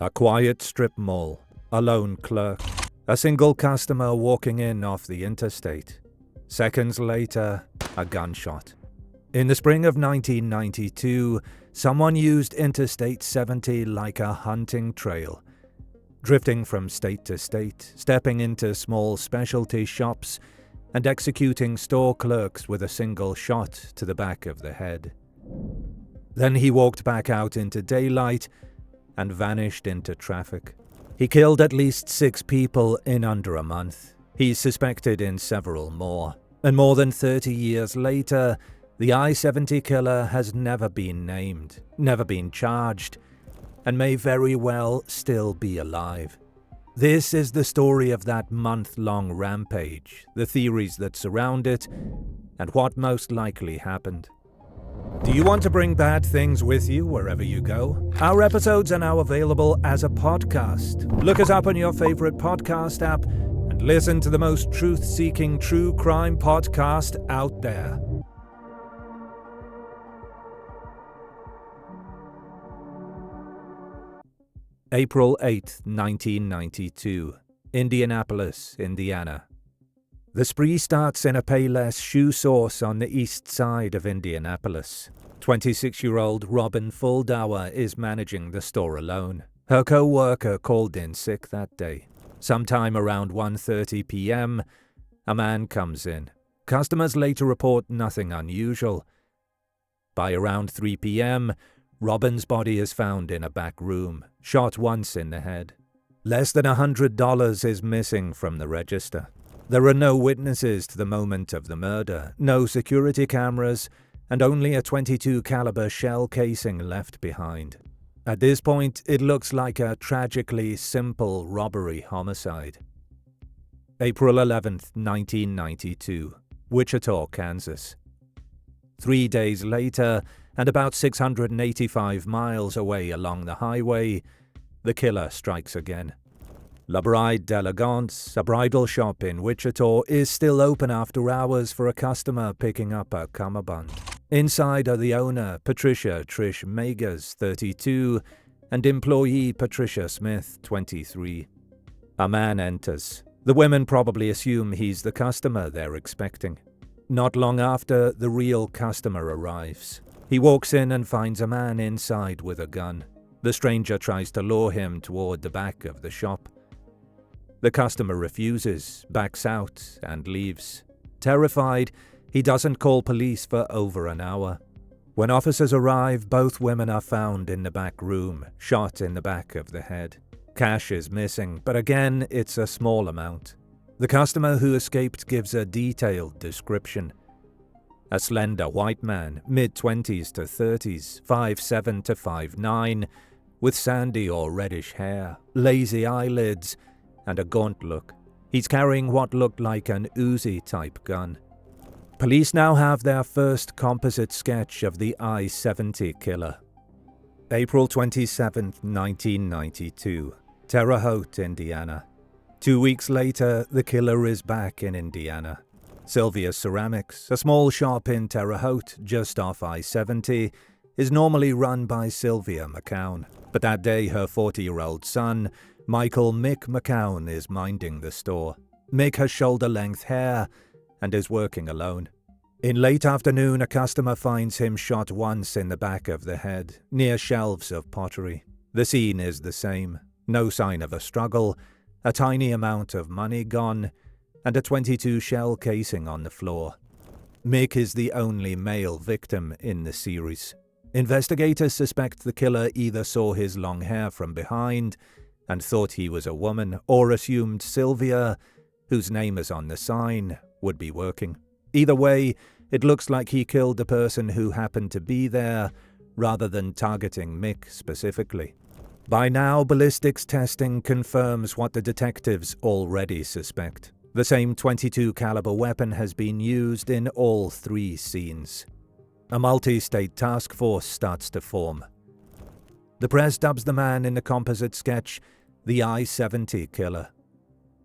A quiet strip mall, a lone clerk, a single customer walking in off the interstate. Seconds later, a gunshot. In the spring of 1992, someone used Interstate 70 like a hunting trail, drifting from state to state, stepping into small specialty shops, and executing store clerks with a single shot to the back of the head. Then he walked back out into daylight and vanished into traffic. He killed at least 6 people in under a month. He's suspected in several more. And more than 30 years later, the I-70 killer has never been named, never been charged, and may very well still be alive. This is the story of that month-long rampage, the theories that surround it, and what most likely happened. Do you want to bring bad things with you wherever you go? Our episodes are now available as a podcast. Look us up on your favorite podcast app and listen to the most truth-seeking true crime podcast out there. April 8, 1992, Indianapolis, Indiana. The spree starts in a Payless shoe source on the east side of Indianapolis. 26-year-old Robin Fuldauer is managing the store alone. Her co-worker called in sick that day. Sometime around 1:30 p.m., a man comes in. Customers later report nothing unusual. By around 3 p.m., Robin's body is found in a back room, shot once in the head. Less than $100 is missing from the register. There are no witnesses to the moment of the murder, no security cameras, and only a .22 caliber shell casing left behind. At this point, it looks like a tragically simple robbery homicide. April 11th, 1992, Wichita, Kansas. 3 days later, and about 685 miles away along the highway, the killer strikes again. La Bride d'Elegance, a bridal shop in Wichita, is still open after hours for a customer picking up a cummerbund. Inside are the owner, Patricia Trish Magers, 32, and employee Patricia Smith, 23. A man enters. The women probably assume he's the customer they're expecting. Not long after, the real customer arrives. He walks in and finds a man inside with a gun. The stranger tries to lure him toward the back of the shop. The customer refuses, backs out, and leaves. Terrified, he doesn't call police for over an hour. When officers arrive, both women are found in the back room, shot in the back of the head. Cash is missing, but again, it's a small amount. The customer who escaped gives a detailed description. A slender white man, mid-20s to 30s, 5'7" to 5'9", with sandy or reddish hair, lazy eyelids, and a gaunt look. He's carrying what looked like an Uzi-type gun. Police now have their first composite sketch of the I-70 killer. April 27, 1992, Terre Haute, Indiana. 2 weeks later, the killer is back in Indiana. Sylvia's Ceramics, a small shop in Terre Haute, just off I-70, is normally run by Sylvia McCown. But that day, her 40-year-old son, Michael Mick McCown, is minding the store. Mick has shoulder-length hair and is working alone. In late afternoon, a customer finds him shot once in the back of the head, near shelves of pottery. The scene is the same. No sign of a struggle, a tiny amount of money gone, and a .22 shell casing on the floor. Mick is the only male victim in the series. Investigators suspect the killer either saw his long hair from behind and thought he was a woman, or assumed Sylvia, whose name is on the sign, would be working. Either way, it looks like he killed the person who happened to be there, rather than targeting Mick specifically. By now, ballistics testing confirms what the detectives already suspect. The same .22 caliber weapon has been used in all 3 scenes. A multi-state task force starts to form. The press dubs the man in the composite sketch the I-70 killer.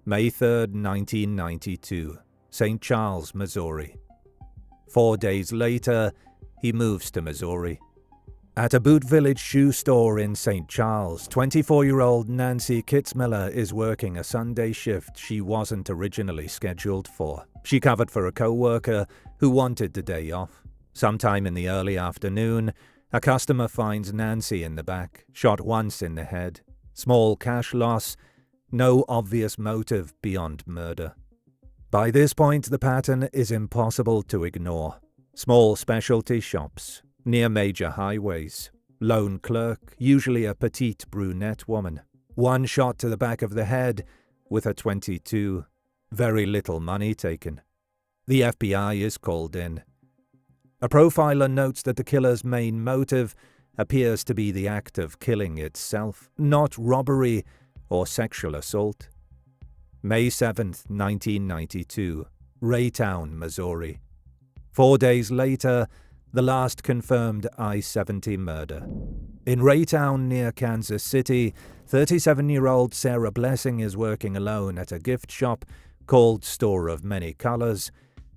May 3rd, 1992, St. Charles, Missouri. 4 days later, he moves to Missouri. At a Boot Village shoe store in St. Charles, 24-year-old Nancy Kitzmiller is working a Sunday shift she wasn't originally scheduled for. She covered for a co-worker who wanted the day off. Sometime in the early afternoon, a customer finds Nancy in the back, shot once in the head. Small cash loss, no obvious motive beyond murder. By this point, the pattern is impossible to ignore. Small specialty shops, near major highways. Lone clerk, usually a petite brunette woman. One shot to the back of the head with a .22. Very little money taken. The FBI is called in. A profiler notes that the killer's main motive appears to be the act of killing itself, not robbery or sexual assault. May 7th, 1992, Raytown, Missouri. 4 days later, the last confirmed I-70 murder. In Raytown near Kansas City, 37-year-old Sarah Blessing is working alone at a gift shop called Store of Many Colors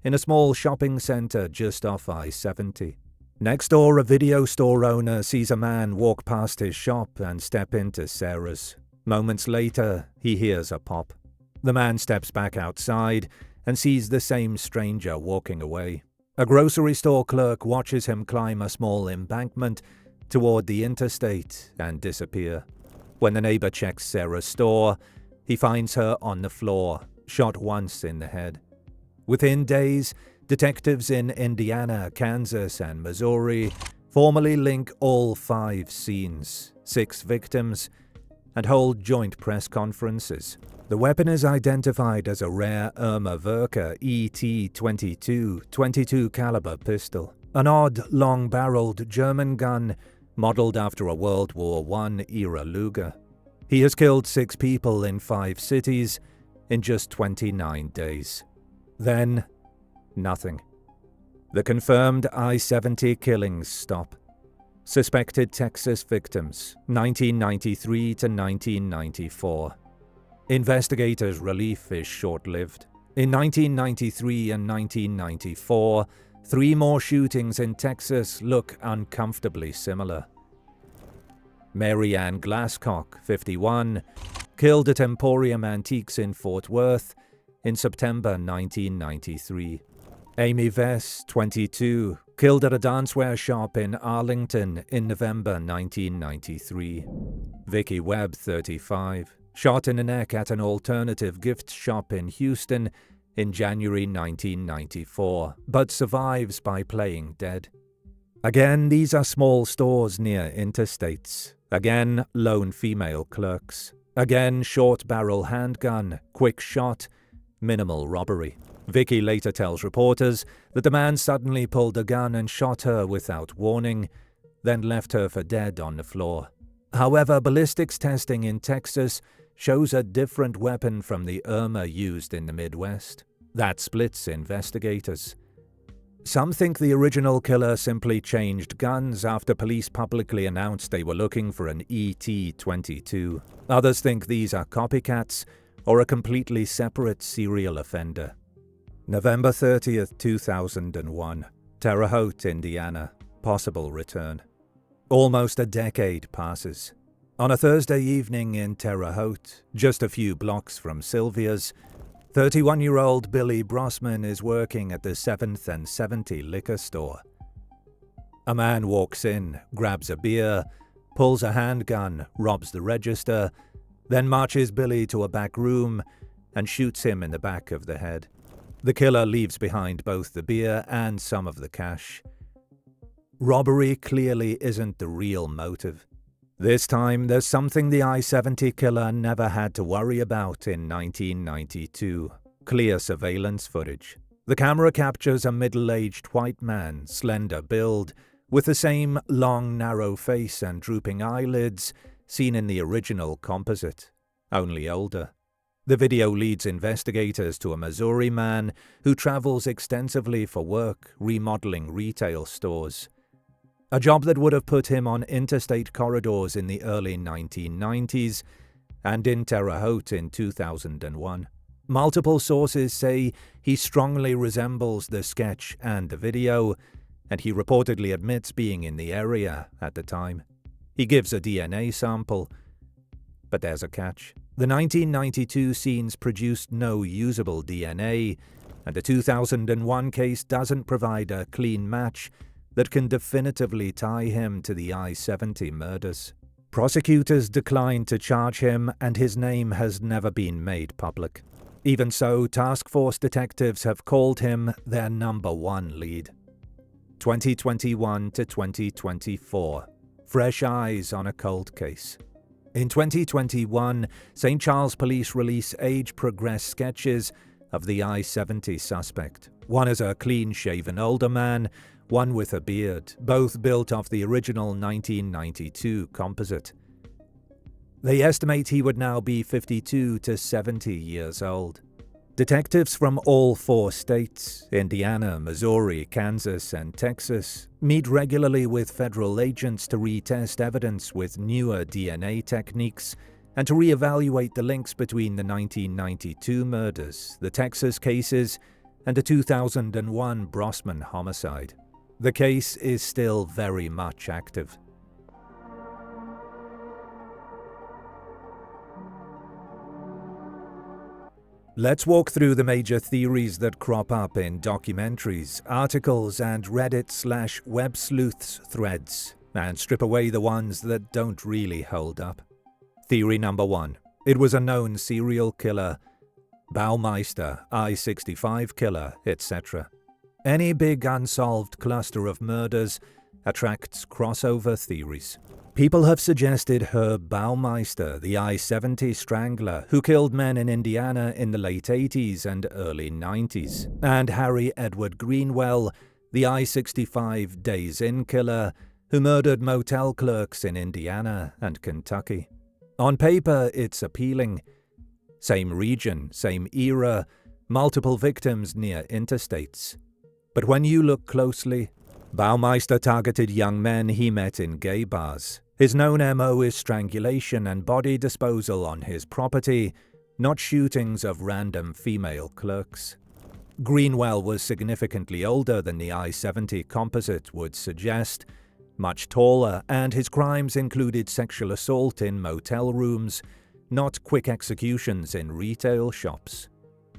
in a small shopping center just off I-70. Next door, a video store owner sees a man walk past his shop and step into Sarah's. Moments later, he hears a pop. The man steps back outside and sees the same stranger walking away. A grocery store clerk watches him climb a small embankment toward the interstate and disappear. When the neighbor checks Sarah's store, he finds her on the floor, shot once in the head. Within days, detectives in Indiana, Kansas, and Missouri formally link all 5 scenes, 6 victims, and hold joint press conferences. The weapon is identified as a rare Irma Werker ET-22 .22 caliber pistol, an odd, long-barreled German gun modeled after a World War I era Luger. He has killed 6 people in 5 cities in just 29 days. Then, nothing. The confirmed I-70 killings stop. Suspected Texas victims, 1993 to 1994. Investigators' relief is short-lived. In 1993 and 1994, 3 more shootings in Texas look uncomfortably similar. Mary Ann Glasscock, 51, killed at Emporium Antiques in Fort Worth in September 1993. Amy Vess, 22, killed at a dancewear shop in Arlington in November 1993. Vicky Webb, 35, shot in the neck at an alternative gift shop in Houston in January 1994, but survives by playing dead. Again, these are small stores near interstates. Again, lone female clerks. Again, short-barrel handgun, quick shot, minimal robbery. Vicky later tells reporters that the man suddenly pulled a gun and shot her without warning, then left her for dead on the floor. However, ballistics testing in Texas shows a different weapon from the Irma used in the Midwest. That splits investigators. Some think the original killer simply changed guns after police publicly announced they were looking for an ET-22. Others think these are copycats or a completely separate serial offender. November 30th, 2001. Terre Haute, Indiana. Possible return. Almost a decade passes. On a Thursday evening in Terre Haute, just a few blocks from Sylvia's, 31-year-old Billy Brossman is working at the 7th and 70 liquor store. A man walks in, grabs a beer, pulls a handgun, robs the register, then marches Billy to a back room and shoots him in the back of the head. The killer leaves behind both the beer and some of the cash. Robbery clearly isn't the real motive. This time, there's something the I-70 killer never had to worry about in 1992. Clear surveillance footage. The camera captures a middle-aged white man, slender build, with the same long, narrow face and drooping eyelids seen in the original composite, only older. The video leads investigators to a Missouri man who travels extensively for work, remodeling retail stores. A job that would have put him on interstate corridors in the early 1990s and in Terre Haute in 2001. Multiple sources say he strongly resembles the sketch and the video, and he reportedly admits being in the area at the time. He gives a DNA sample, but there's a catch. The 1992 scenes produced no usable DNA, and the 2001 case doesn't provide a clean match that can definitively tie him to the I-70 murders. Prosecutors declined to charge him, and his name has never been made public. Even so, task force detectives have called him their #1 lead. 2021 to 2024. Fresh eyes on a cold case. In 2021, St. Charles Police release age-progressed sketches of the I-70 suspect. One is a clean-shaven older man, one with a beard, both built off the original 1992 composite. They estimate he would now be 52 to 70 years old. Detectives from all 4 states, Indiana, Missouri, Kansas, and Texas, meet regularly with federal agents to retest evidence with newer DNA techniques and to reevaluate the links between the 1992 murders, the Texas cases, and the 2001 Braverman homicide. The case is still very much active. Let's walk through the major theories that crop up in documentaries, articles, and Reddit/web sleuths threads, and strip away the ones that don't really hold up. Theory number 1. It was a known serial killer. Baumeister, I-65 killer, etc. Any big unsolved cluster of murders attracts crossover theories. People have suggested Herb Baumeister, the I-70 strangler who killed men in Indiana in the late 80s and early 90s, and Harry Edward Greenwell, the I-65 Days Inn killer who murdered motel clerks in Indiana and Kentucky. On paper, it's appealing. Same region, same era, multiple victims near interstates. But when you look closely, Baumeister targeted young men he met in gay bars. His known MO is strangulation and body disposal on his property, not shootings of random female clerks. Greenwell was significantly older than the I-70 composite would suggest, much taller, and his crimes included sexual assault in motel rooms, not quick executions in retail shops.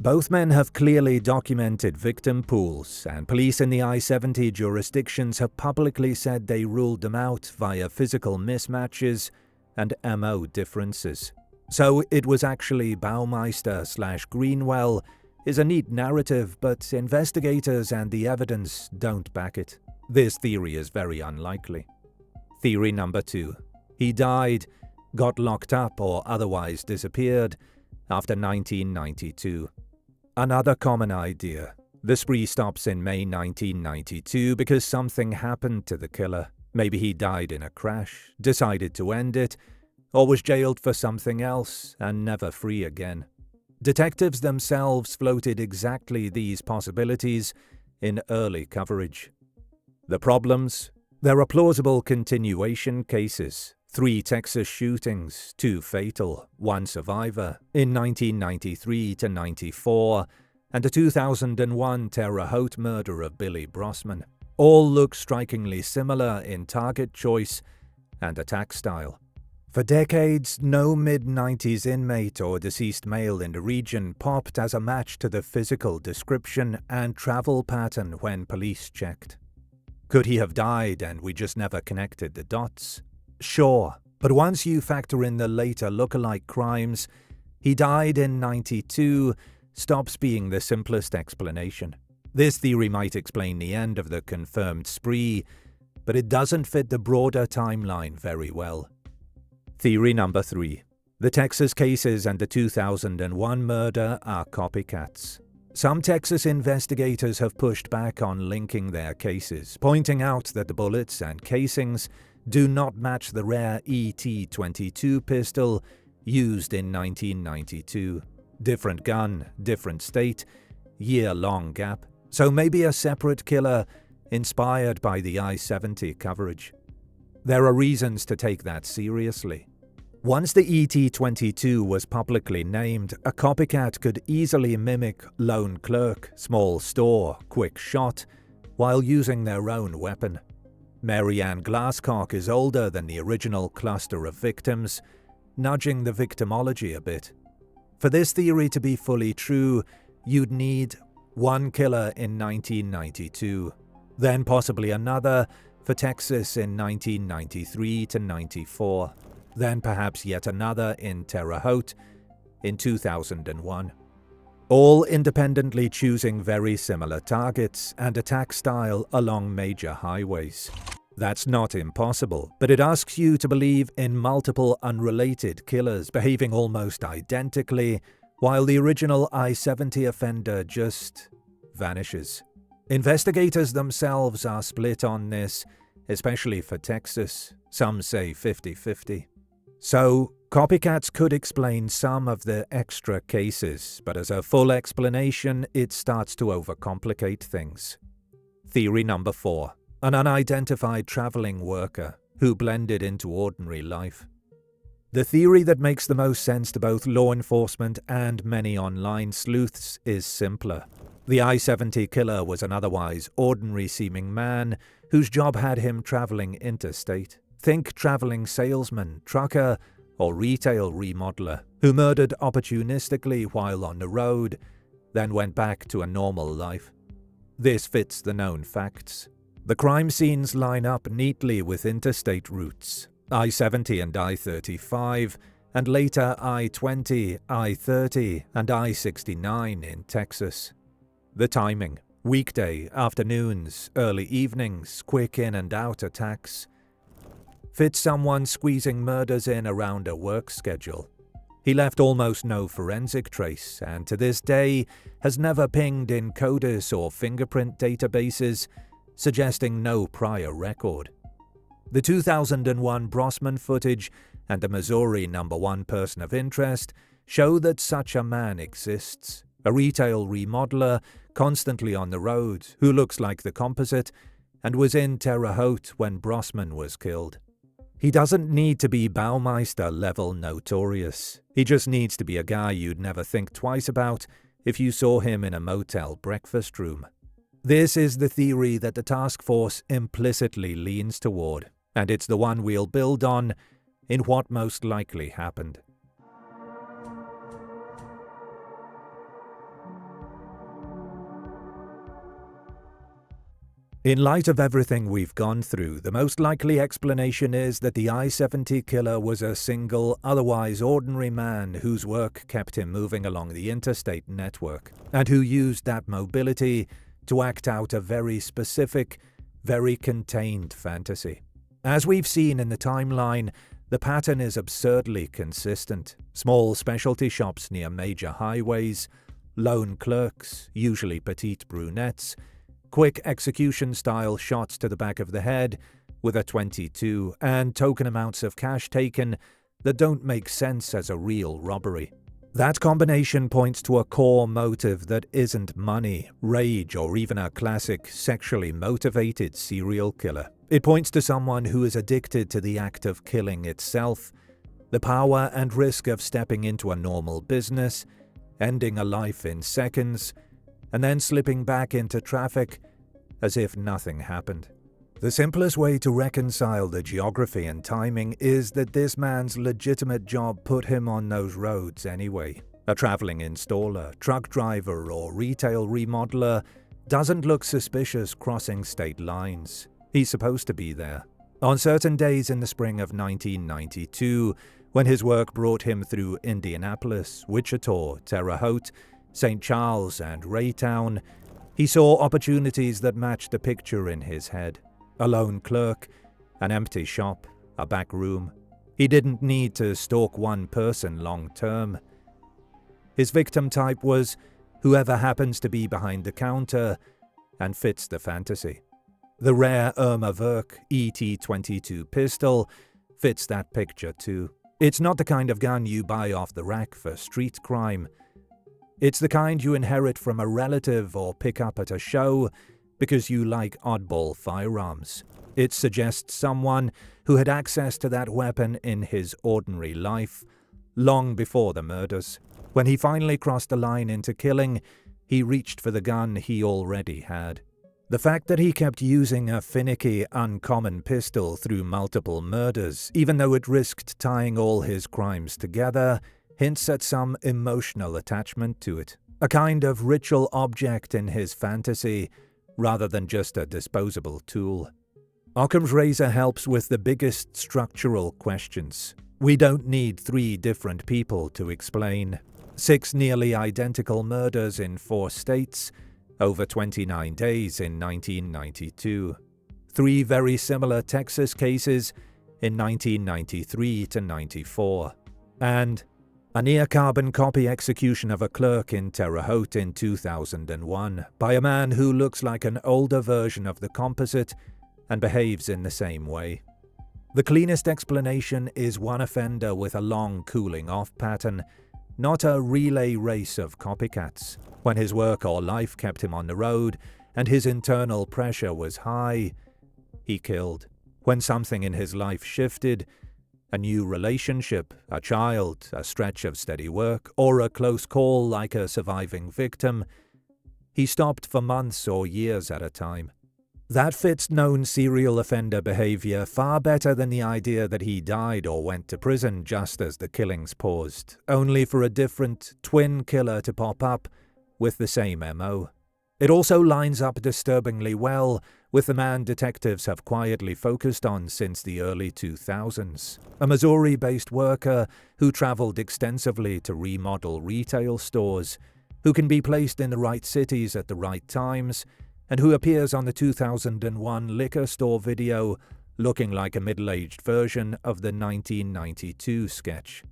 Both men have clearly documented victim pools, and police in the I-70 jurisdictions have publicly said they ruled them out via physical mismatches and MO differences. So it was actually Baumeister/Greenwell is a neat narrative, but investigators and the evidence don't back it. This theory is very unlikely. Theory number 2. He died, got locked up or otherwise disappeared after 1992. Another common idea. The spree stops in May 1992 because something happened to the killer. Maybe he died in a crash, decided to end it, or was jailed for something else and never free again. Detectives themselves floated exactly these possibilities in early coverage. The problems? There are plausible continuation cases. 3 Texas shootings, 2 fatal, 1 survivor, in 1993 to 94, and a 2001 Terre Haute murder of Billy Braverman. All look strikingly similar in target choice and attack style. For decades, no mid-90s inmate or deceased male in the region popped as a match to the physical description and travel pattern when police checked. Could he have died and we just never connected the dots? Sure, but once you factor in the later lookalike crimes, he died in 92 stops being the simplest explanation. This theory might explain the end of the confirmed spree, but it doesn't fit the broader timeline very well. Theory number 3. The Texas cases and the 2001 murder are copycats. Some Texas investigators have pushed back on linking their cases, pointing out that the bullets and casings do not match the rare ET-22 pistol used in 1992. Different gun, different state, year-long gap. So maybe a separate killer inspired by the I-70 coverage. There are reasons to take that seriously. Once the ET-22 was publicly named, a copycat could easily mimic lone clerk, small store, quick shot, while using their own weapon. Mary Ann Glasscock is older than the original cluster of victims, nudging the victimology a bit. For this theory to be fully true, you'd need one killer in 1992, then possibly another for Texas in 1993 to 94, then perhaps yet another in Terre Haute in 2001. All independently choosing very similar targets and attack style along major highways. That's not impossible, but it asks you to believe in multiple unrelated killers behaving almost identically, while the original I-70 offender just vanishes. Investigators themselves are split on this, especially for Texas. Some say 50-50. So, copycats could explain some of the extra cases, but as a full explanation, it starts to overcomplicate things. Theory number 4. An unidentified traveling worker who blended into ordinary life. The theory that makes the most sense to both law enforcement and many online sleuths is simpler. The I-70 killer was an otherwise ordinary-seeming man whose job had him traveling interstate. Think traveling salesman, trucker, or retail remodeler who murdered opportunistically while on the road, then went back to a normal life. This fits the known facts. The crime scenes line up neatly with interstate routes, I-70 and I-35, and later I-20, I-30, and I-69 in Texas. The timing: weekday, afternoons, early evenings, quick in and out attacks. Fits someone squeezing murders in around a work schedule. He left almost no forensic trace, and to this day has never pinged in CODIS or fingerprint databases, suggesting no prior record. The 2001 Brosman footage and the Missouri #1 person of interest show that such a man exists. A retail remodeler constantly on the road who looks like the composite and was in Terre Haute when Brosman was killed. He doesn't need to be Baumeister-level notorious. He just needs to be a guy you'd never think twice about if you saw him in a motel breakfast room. This is the theory that the task force implicitly leans toward, and it's the one we'll build on in what most likely happened. In light of everything we've gone through, the most likely explanation is that the I-70 killer was a single, otherwise ordinary man whose work kept him moving along the interstate network, and who used that mobility to act out a very specific, very contained fantasy. As we've seen in the timeline, the pattern is absurdly consistent. Small specialty shops near major highways, lone clerks, usually petite brunettes, quick execution-style shots to the back of the head with a .22, and token amounts of cash taken that don't make sense as a real robbery. That combination points to a core motive that isn't money, rage, or even a classic sexually motivated serial killer. It points to someone who is addicted to the act of killing itself, the power and risk of stepping into a normal business, ending a life in seconds, and then slipping back into traffic as if nothing happened. The simplest way to reconcile the geography and timing is that this man's legitimate job put him on those roads anyway. A traveling installer, truck driver, or retail remodeler doesn't look suspicious crossing state lines. He's supposed to be there. On certain days in the spring of 1992, when his work brought him through Indianapolis, Wichita, Terre Haute, St. Charles, and Raytown, he saw opportunities that matched the picture in his head. A lone clerk, an empty shop, a back room. He didn't need to stalk one person long term. His victim type was whoever happens to be behind the counter and fits the fantasy. The rare Irma Werk ET-22 pistol fits that picture too. It's not the kind of gun you buy off the rack for street crime. It's the kind you inherit from a relative or pick up at a show because you like oddball firearms. It suggests someone who had access to that weapon in his ordinary life, long before the murders. When he finally crossed the line into killing, he reached for the gun he already had. The fact that he kept using a finicky, uncommon pistol through multiple murders, even though it risked tying all his crimes together, hints at some emotional attachment to it. A kind of ritual object in his fantasy, rather than just a disposable tool. Occam's razor helps with the biggest structural questions. We don't need 3 different people to explain 6 nearly identical murders in 4 states, over 29 days in 1992. 3 very similar Texas cases in 1993 to 94. And a near-carbon copy execution of a clerk in Terre Haute in 2001 by a man who looks like an older version of the composite and behaves in the same way. The cleanest explanation is one offender with a long cooling-off pattern, not a relay race of copycats. When his work or life kept him on the road and his internal pressure was high, he killed. When something in his life shifted, a new relationship, a child, a stretch of steady work, or a close call like a surviving victim, he stopped for months or years at a time. That fits known serial offender behavior far better than the idea that he died or went to prison just as the killings paused, only for a different twin killer to pop up with the same MO. It also lines up disturbingly well with the man detectives have quietly focused on since the early 2000s, a Missouri-based worker who traveled extensively to remodel retail stores, who can be placed in the right cities at the right times, and who appears on the 2001 liquor store video looking like a middle-aged version of the 1992 sketch.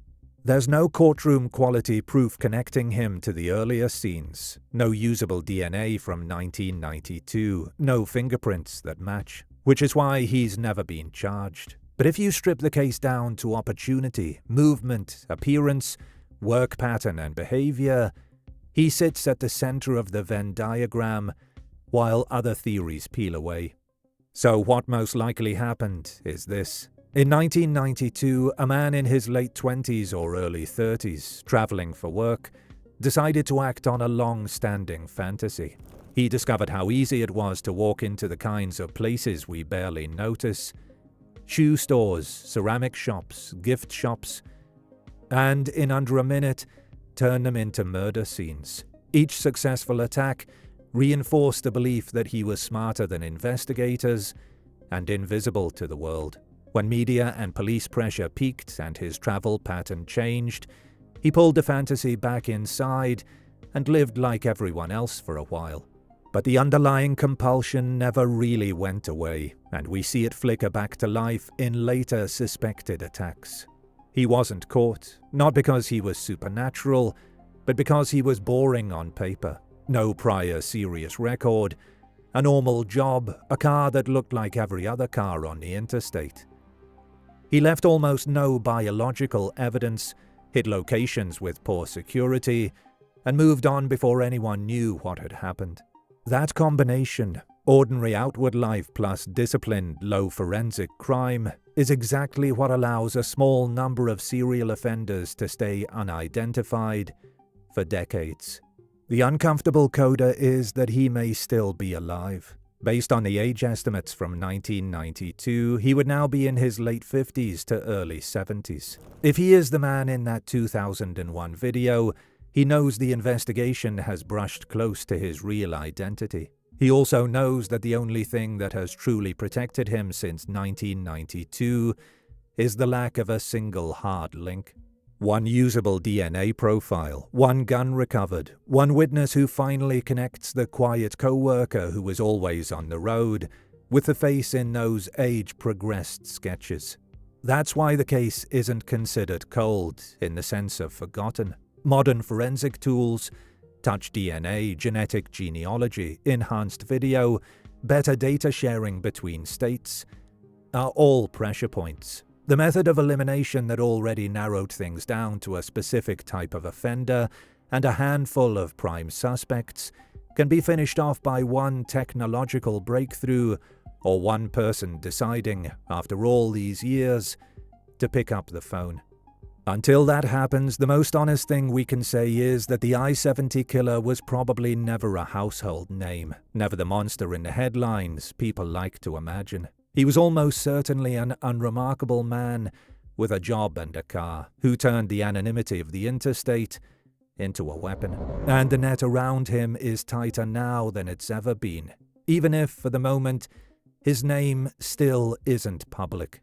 There's no courtroom-quality proof connecting him to the earlier scenes, no usable DNA from 1992, no fingerprints that match, which is why he's never been charged. But if you strip the case down to opportunity, movement, appearance, work pattern, and behavior, he sits at the center of the Venn diagram, while other theories peel away. So what most likely happened is this. In 1992, a man in his late 20s or early 30s, traveling for work, decided to act on a long-standing fantasy. He discovered how easy it was to walk into the kinds of places we barely notice: shoe stores, ceramic shops, gift shops, and in under a minute, turn them into murder scenes. Each successful attack reinforced the belief that he was smarter than investigators and invisible to the world. When media and police pressure peaked and his travel pattern changed, he pulled the fantasy back inside and lived like everyone else for a while. But the underlying compulsion never really went away, and we see it flicker back to life in later suspected attacks. He wasn't caught, not because he was supernatural, but because he was boring on paper. No prior serious record, a normal job, a car that looked like every other car on the interstate. He left almost no biological evidence, hid locations with poor security, and moved on before anyone knew what had happened. That combination, ordinary outward life plus disciplined, low forensic crime, is exactly what allows a small number of serial offenders to stay unidentified for decades. The uncomfortable coda is that he may still be alive. Based on the age estimates from 1992, he would now be in his late 50s to early 70s. If he is the man in that 2001 video, he knows the investigation has brushed close to his real identity. He also knows that the only thing that has truly protected him since 1992 is the lack of a single hard link. One usable DNA profile, one gun recovered, one witness who finally connects the quiet co-worker who was always on the road with the face in those age-progressed sketches. That's why the case isn't considered cold in the sense of forgotten. Modern forensic tools, touch DNA, genetic genealogy, enhanced video, better data sharing between states, are all pressure points. The method of elimination that already narrowed things down to a specific type of offender and a handful of prime suspects can be finished off by one technological breakthrough or one person deciding, after all these years, to pick up the phone. Until that happens, the most honest thing we can say is that the I-70 killer was probably never a household name, never the monster in the headlines people like to imagine. He was almost certainly an unremarkable man with a job and a car, who turned the anonymity of the interstate into a weapon. And the net around him is tighter now than it's ever been, even if, for the moment, his name still isn't public.